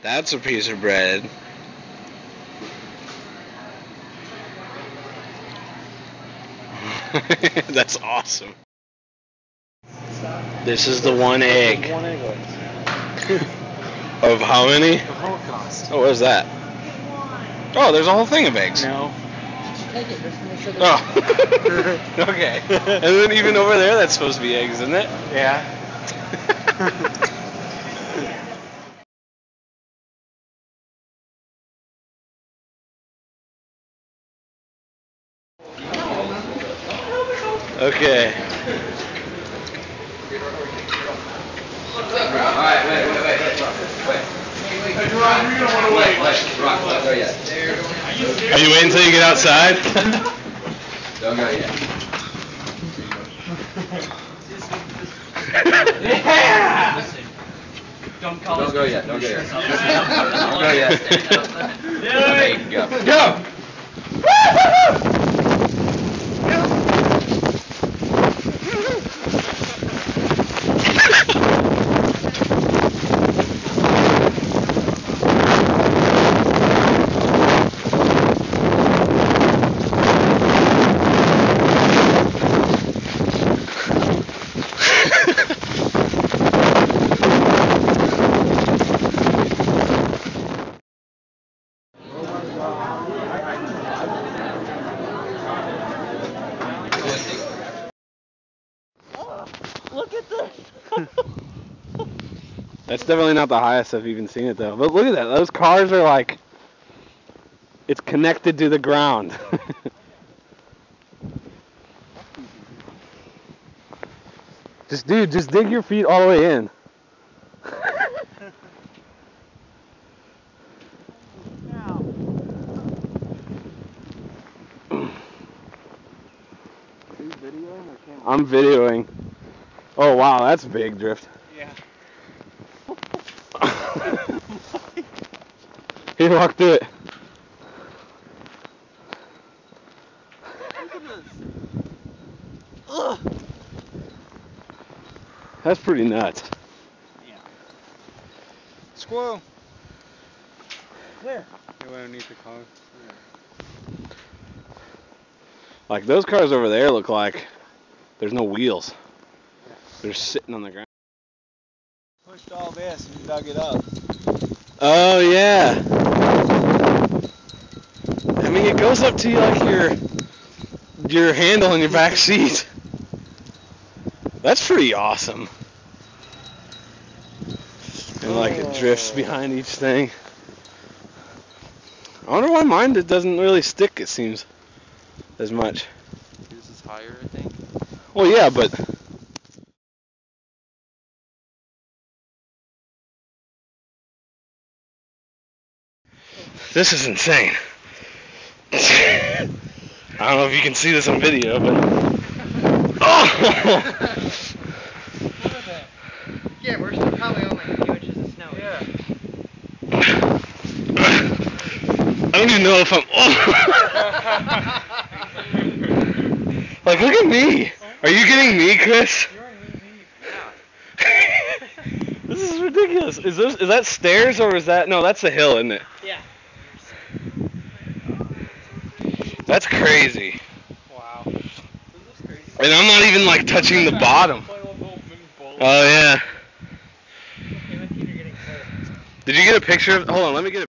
That's a piece of bread. That's awesome. This is the one egg. One egg Of how many? The Holocaust. Oh, what is that? Oh, there's a whole thing of eggs. No. Take it just to make sure Oh. Okay. And then even over there, that's supposed to be eggs, isn't it? Yeah. Okay. Alright, wait. You don't want to wait. Don't go yet. Are you waiting until you get outside? Don't go yet. Yeah! Don't go yet. Don't go yet. Don't go yet. Okay, you can go. Go! Look at this! That's definitely not the highest I've even seen it though. But look at that. Those cars are like, it's connected to the ground. Just dig your feet all the way in. I'm videoing. Oh wow, that's big drift. Yeah. Here, walk through it. Look at this. Ugh. That's pretty nuts. Yeah. Squirrel. Where? They went underneath the car. Like those cars over there look like there's no wheels. They're sitting on the ground. Pushed all this and dug it up. Oh yeah. I mean, it goes up to like your handle in your back seat. That's pretty awesome. And like it drifts behind each thing. I wonder why mine doesn't really stick, it seems, as much. This is higher, I think. Well, yeah, but this is insane. I don't know if you can see this on video, but oh! Yeah, we're still probably on like a few inches of snow. Yeah. I don't even know if I'm. Oh. Like, look at me. Are you getting me, Chris? This is ridiculous. Is that stairs or is that? No, that's the hill, isn't it? Yeah. That's crazy. Wow. And I'm not even like touching the bottom. Oh yeah. Okay, my feet are getting cold. Did you get a picture of? Hold on, let me get a.